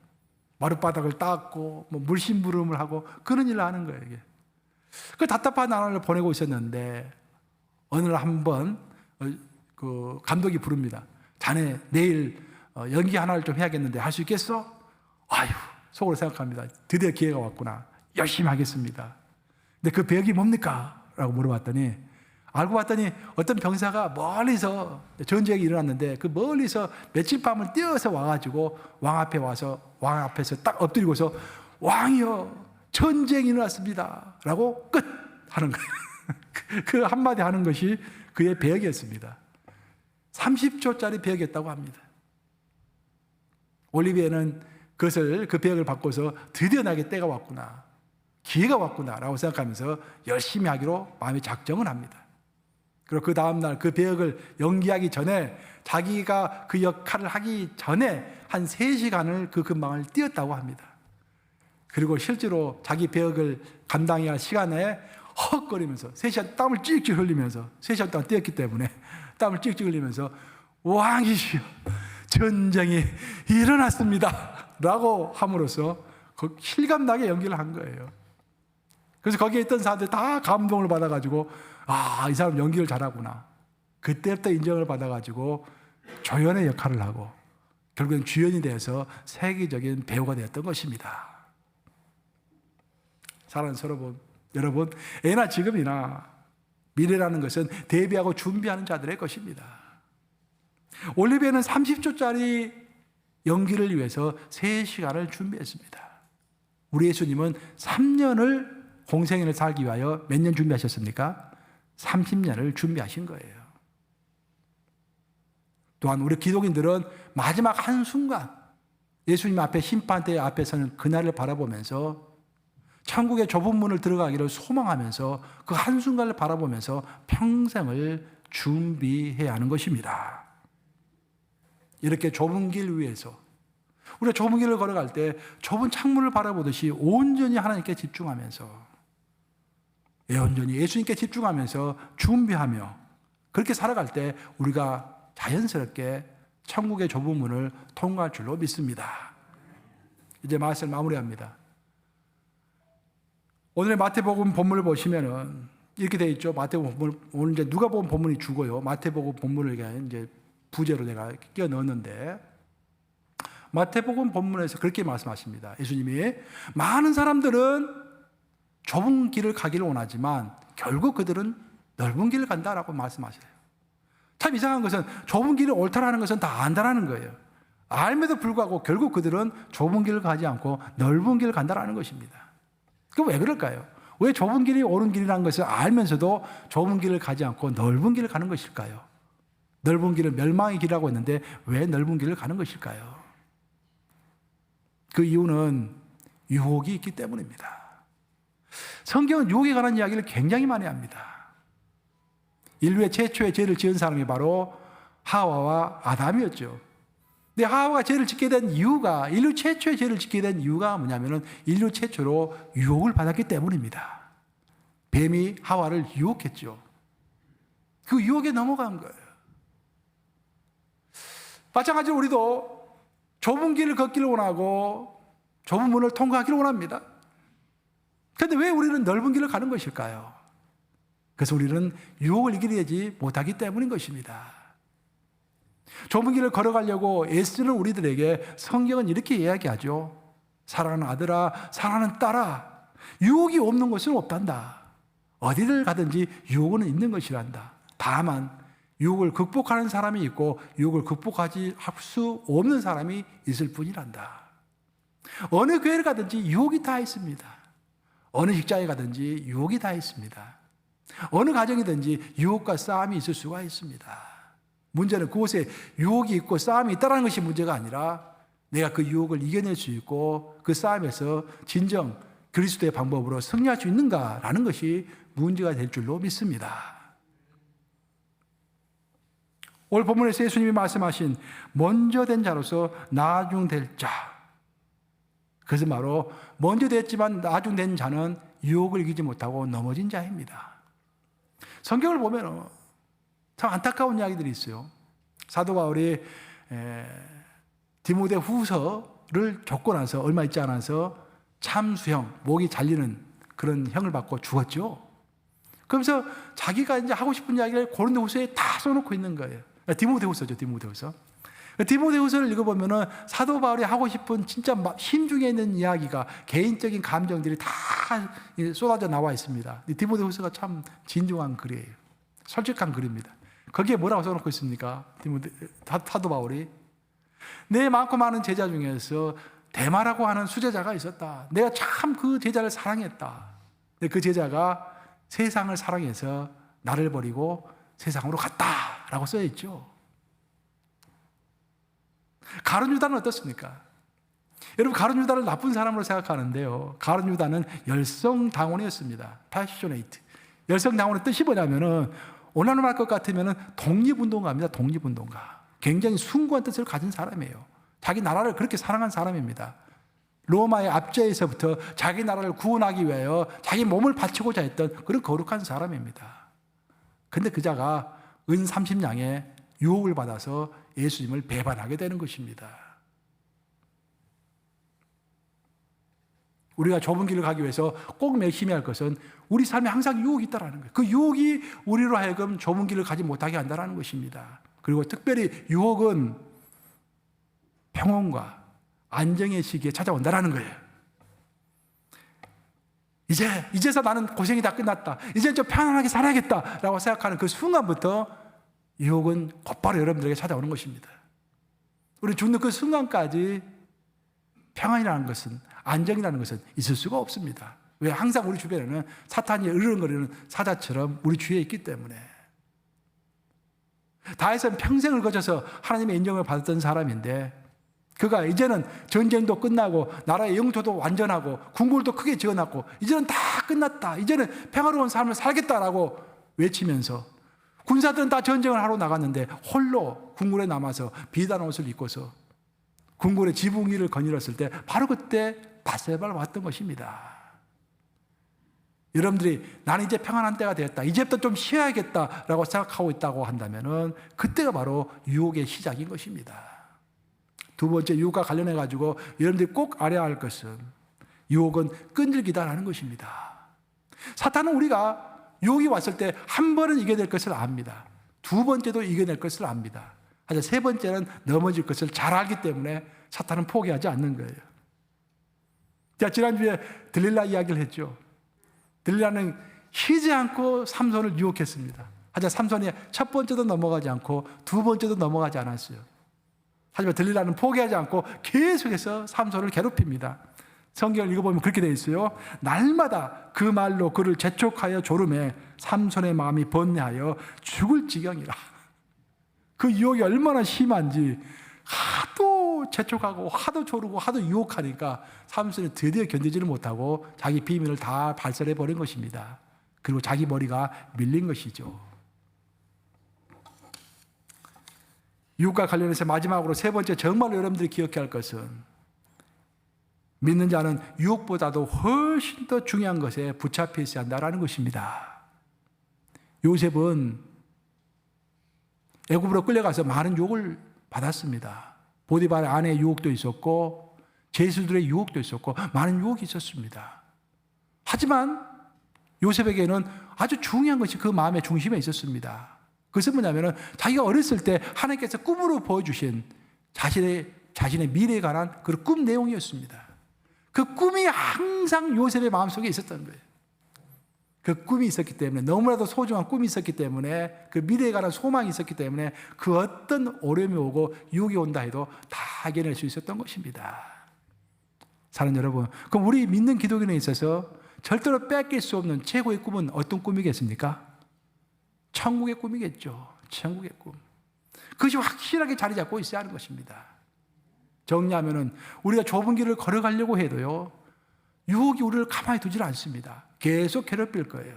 마룻바닥을 닦고 물심부름을 하고 그런 일을 하는 거예요. 이게. 그 답답한 나날을 보내고 있었는데 어느 날 한번 그 감독이 부릅니다. 자네 내일 연기 하나를 좀 해야겠는데 할 수 있겠어? 속으로 생각합니다. 드디어 기회가 왔구나. 열심히 하겠습니다. 근데 그 배역이 뭡니까? 라고 물어봤더니 알고 봤더니 어떤 병사가 멀리서 전쟁이 일어났는데 그 멀리서 며칠 밤을 뛰어서 와가지고 왕 앞에서 딱 엎드리고서 왕이여 전쟁이 일어났습니다 라고 끝 하는 거예요. 그 한마디 하는 것이 그의 배역이었습니다. 30초짜리 배역이었다고 합니다. 올리비에는 그 배역을 바꿔서 드디어 나에게 때가 왔구나, 기회가 왔구나 라고 생각하면서 열심히 하기로 마음의 작정을 합니다. 그리고 그 다음날 그 배역을 연기하기 전에 자기가 그 역할을 하기 전에 한 3시간을 그 근방을 뛰었다고 합니다. 그리고 실제로 자기 배역을 감당해야 할 시간에 헉거리면서 3시간 땀을 찌익찌익 흘리면서 3시간 동안 뛰었기 때문에 땀을 찌익찌익 흘리면서 왕이시여 전쟁이 일어났습니다 라고 함으로써 그 실감나게 연기를 한 거예요. 그래서 거기에 있던 사람들이 다 감동을 받아가지고 이 사람 연기를 잘하구나. 그때부터 인정을 받아가지고 조연의 역할을 하고 결국엔 주연이 돼서 세계적인 배우가 되었던 것입니다. 사랑하는 여러분, 예나 지금이나 미래라는 것은 대비하고 준비하는 자들의 것입니다. 올리비에는 30초짜리 연기를 위해서 3시간을 준비했습니다. 우리 예수님은 3년을 공생애를 살기 위하여 몇 년 준비하셨습니까? 30년을 준비하신 거예요. 또한 우리 기독인들은 마지막 한순간 예수님 앞에 심판대 앞에서는 그날을 바라보면서 천국의 좁은 문을 들어가기를 소망하면서 그 한순간을 바라보면서 평생을 준비해야 하는 것입니다. 이렇게 좁은 길 위에서 우리가 좁은 길을 걸어갈 때 좁은 창문을 바라보듯이 온전히 하나님께 집중하면서 온전히 예수님께 집중하면서 준비하며 그렇게 살아갈 때 우리가 자연스럽게 천국의 좁은 문을 통과할 줄로 믿습니다. 이제 말씀을 마무리합니다. 오늘의 마태복음 본문을 보시면은 이렇게 되어 있죠. 마태복음 본문, 오늘 이제 누가복음 본문이 주고요. 마태복음 본문을 이제 부제로 내가 끼워 넣었는데 마태복음 본문에서 그렇게 말씀하십니다. 예수님이 많은 사람들은 좁은 길을 가기를 원하지만 결국 그들은 넓은 길을 간다라고 말씀하셔요. 참 이상한 것은 좁은 길이 옳다라는 것은 다 안다라는 거예요. 알면도 불구하고 결국 그들은 좁은 길을 가지 않고 넓은 길을 간다라는 것입니다. 그럼 왜 그럴까요? 왜 좁은 길이 옳은 길이라는 것을 알면서도 좁은 길을 가지 않고 넓은 길을 가는 것일까요? 넓은 길은 멸망의 길이라고 했는데 왜 넓은 길을 가는 것일까요? 그 이유는 유혹이 있기 때문입니다. 성경은 유혹에 관한 이야기를 굉장히 많이 합니다. 인류의 최초의 죄를 지은 사람이 바로 하와와 아담이었죠. 근데 하와가 죄를 짓게 된 이유가, 인류 최초의 죄를 짓게 된 이유가 뭐냐면은 인류 최초로 유혹을 받았기 때문입니다. 뱀이 하와를 유혹했죠. 그 유혹에 넘어간 거예요. 마찬가지로 우리도 좁은 길을 걷기를 원하고 좁은 문을 통과하기를 원합니다. 그런데 왜 우리는 넓은 길을 가는 것일까요? 그래서 우리는 유혹을 이기지 못하기 때문인 것입니다. 좁은 길을 걸어가려고 애쓰는 우리들에게 성경은 이렇게 이야기하죠. 사랑하는 아들아, 사랑하는 딸아, 유혹이 없는 것은 없단다. 어디를 가든지 유혹은 있는 것이란다. 다만 유혹을 극복하는 사람이 있고 유혹을 극복하지 할 수 없는 사람이 있을 뿐이란다. 어느 교회를 가든지 유혹이 다 있습니다. 어느 직장에 가든지 유혹이 다 있습니다. 어느 가정이든지 유혹과 싸움이 있을 수가 있습니다. 문제는 그곳에 유혹이 있고 싸움이 있다는 것이 문제가 아니라 내가 그 유혹을 이겨낼 수 있고 그 싸움에서 진정 그리스도의 방법으로 승리할 수 있는가라는 것이 문제가 될 줄로 믿습니다. 오늘 본문에서 예수님이 말씀하신 먼저 된 자로서 나중 될 자, 그것은 바로 먼저 됐지만 나중 된 자는 유혹을 이기지 못하고 넘어진 자입니다. 성경을 보면 참 안타까운 이야기들이 있어요. 사도 바울이 디모데 후서를 겪고 나서 얼마 있지 않아서 참수형, 목이 잘리는 그런 형을 받고 죽었죠. 그러면서 자기가 이제 하고 싶은 이야기를 고린도 후서에 다 써놓고 있는 거예요. 디모데후서죠, 디모데후서. 디모데후서를 읽어보면은 사도 바울이 하고 싶은 진짜 힘중에 있는 이야기가 개인적인 감정들이 다 쏟아져 나와 있습니다. 디모데후서가 참 진중한 글이에요. 솔직한 글입니다. 거기에 뭐라고 써놓고 있습니까? 사도 바울이 내 많고 많은 제자 중에서 데마라고 하는 수제자가 있었다. 내가 참 그 제자를 사랑했다. 근데 그 제자가 세상을 사랑해서 나를 버리고 세상으로 갔다라고 써 있죠. 가룟 유다는 어떻습니까? 여러분, 가룟 유다를 나쁜 사람으로 생각하는데요. 가룟 유다는 열성당원이었습니다. 패셔네이트. 열성당원의 뜻이 뭐냐면은 오늘날 말 것 같으면은 독립운동가입니다. 독립운동가. 굉장히 숭고한 뜻을 가진 사람이에요. 자기 나라를 그렇게 사랑한 사람입니다. 로마의 압제에서부터 자기 나라를 구원하기 위하여 자기 몸을 바치고자 했던 그런 거룩한 사람입니다. 근데 그자가 은 30냥에 유혹을 받아서 예수님을 배반하게 되는 것입니다. 우리가 좁은 길을 가기 위해서 꼭 매심해야 할 것은 우리 삶에 항상 유혹이 있다는 거예요. 그 유혹이 우리로 하여금 좁은 길을 가지 못하게 한다는 것입니다. 그리고 특별히 유혹은 평온과 안정의 시기에 찾아온다는 거예요. 이제서 나는 고생이 다 끝났다. 이제 좀 편안하게 살아야겠다라고 생각하는 그 순간부터 유혹은 곧바로 여러분들에게 찾아오는 것입니다. 우리 죽는 그 순간까지 평안이라는 것은, 안정이라는 것은 있을 수가 없습니다. 왜? 항상 우리 주변에는 사탄이 으르렁거리는 사자처럼 우리 주위에 있기 때문에. 다윗은 평생을 거쳐서 하나님의 인정을 받았던 사람인데 그가 이제는 전쟁도 끝나고 나라의 영토도 완전하고 궁궐도 크게 지어놨고 이제는 다 끝났다. 이제는 평화로운 삶을 살겠다라고 외치면서 군사들은 다 전쟁을 하러 나갔는데 홀로 궁궐에 남아서 비단 옷을 입고서 궁궐의 지붕 위를 거닐었을 때 바로 그때 바세바를 왔던 것입니다. 여러분들이 나는 이제 평안한 때가 되었다. 이제부터 좀 쉬어야겠다라고 생각하고 있다고 한다면은 그때가 바로 유혹의 시작인 것입니다. 두 번째, 유혹과 관련해 가지고 여러분들이 꼭 알아야 할 것은 유혹은 끈질기다라는 것입니다. 사탄은 우리가 유혹이 왔을 때 한 번은 이겨낼 것을 압니다. 두 번째도 이겨낼 것을 압니다. 하지만 세 번째는 넘어질 것을 잘 알기 때문에 사탄은 포기하지 않는 거예요. 제가 지난주에 들릴라 이야기를 했죠. 들릴라는 쉬지 않고 삼손을 유혹했습니다. 하지만 삼손이 첫 번째도 넘어가지 않고 두 번째도 넘어가지 않았어요. 하지만 들릴라는 포기하지 않고 계속해서 삼손을 괴롭힙니다. 성경을 읽어보면 그렇게 되어 있어요. 날마다 그 말로 그를 재촉하여 조름해 삼손의 마음이 번뇌하여 죽을 지경이라. 그 유혹이 얼마나 심한지 하도 재촉하고 하도 조르고 하도 유혹하니까 삼손이 드디어 견디지를 못하고 자기 비밀을 다 발설해 버린 것입니다. 그리고 자기 머리가 밀린 것이죠. 유혹과 관련해서 마지막으로 세 번째, 정말로 여러분들이 기억해야 할 것은 믿는 자는 유혹보다도 훨씬 더 중요한 것에 붙잡혀 있어야 한다는 것입니다. 요셉은 애굽으로 끌려가서 많은 유혹을 받았습니다. 보디발의 아내의 유혹도 있었고 제수들의 유혹도 있었고 많은 유혹이 있었습니다. 하지만 요셉에게는 아주 중요한 것이 그 마음의 중심에 있었습니다. 그것은 뭐냐면 자기가 어렸을 때 하나님께서 꿈으로 보여주신 자신의 미래에 관한 그 꿈 내용이었습니다. 그 꿈이 항상 요셉의 마음속에 있었던 거예요. 그 꿈이 있었기 때문에, 너무나도 소중한 꿈이 있었기 때문에, 그 미래에 관한 소망이 있었기 때문에 그 어떤 어려움이 오고 유혹이 온다 해도 다 이겨낼 수 있었던 것입니다. 사랑하는 여러분, 그럼 우리 믿는 기독인에 있어서 절대로 뺏길 수 없는 최고의 꿈은 어떤 꿈이겠습니까? 천국의 꿈이겠죠. 천국의 꿈. 그것이 확실하게 자리 잡고 있어야 하는 것입니다. 정리하면은 우리가 좁은 길을 걸어가려고 해도요, 유혹이 우리를 가만히 두질 않습니다. 계속 괴롭힐 거예요.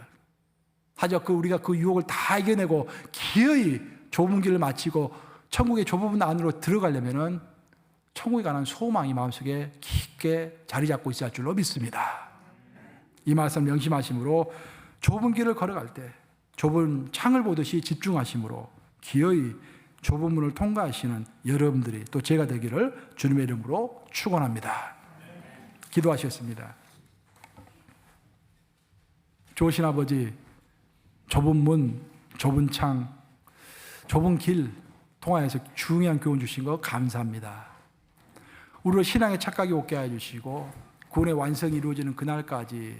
하지만 우리가 그 유혹을 다 이겨내고 기어이 좁은 길을 마치고 천국의 좁은 안으로 들어가려면은 천국에 관한 소망이 마음속에 깊게 자리 잡고 있어야 할 줄로 믿습니다. 이 말씀 명심하심으로 좁은 길을 걸어갈 때 좁은 창을 보듯이 집중하심으로 기어이 좁은 문을 통과하시는 여러분들이 또 제가 되기를 주님의 이름으로 축원합니다. 기도하셨습니다. 좋으신 아버지, 좁은 문, 좁은 창, 좁은 길 통하여서 중요한 교훈 주신 거 감사합니다. 우리로 신앙의 착각이 오게 해주시고 구원의 완성이 이루어지는 그날까지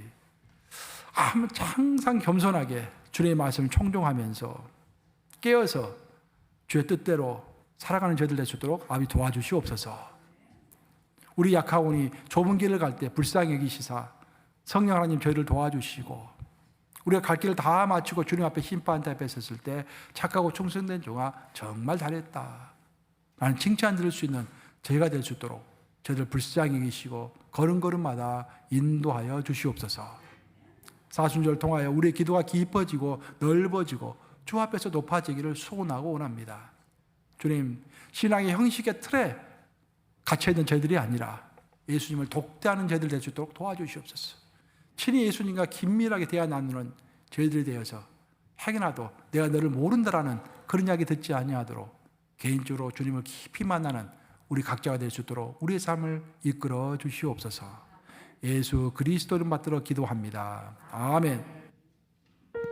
항상 겸손하게 주님의 말씀을 청종하면서 깨어서 주의 뜻대로 살아가는 저희들 될 수 있도록 아버지 도와주시옵소서. 우리 약하오니 좁은 길을 갈 때 불쌍히 여기시사 성령 하나님 저희를 도와주시고 우리가 갈 길을 다 마치고 주님 앞에 심판 앞에 섰을 때 착하고 충성된 종아 정말 잘했다 라는 칭찬 들을 수 있는 저희가 될 수 있도록 저희들 불쌍히 여기시고 걸음걸음마다 인도하여 주시옵소서. 사순절을 통하여 우리의 기도가 깊어지고 넓어지고 주 앞에서 높아지기를 소원하고 원합니다. 주님, 신앙의 형식의 틀에 갇혀있는 저희들이 아니라 예수님을 독대하는 저희들 될 수 있도록 도와주시옵소서. 친히 예수님과 긴밀하게 대화 나누는 저희들이 되어서 행여나도 내가 너를 모른다라는 그런 이야기 듣지 아니하도록 개인적으로 주님을 깊이 만나는 우리 각자가 될 수 있도록 우리의 삶을 이끌어 주시옵소서. 예수 그리스도를 받들어 기도합니다. 아멘.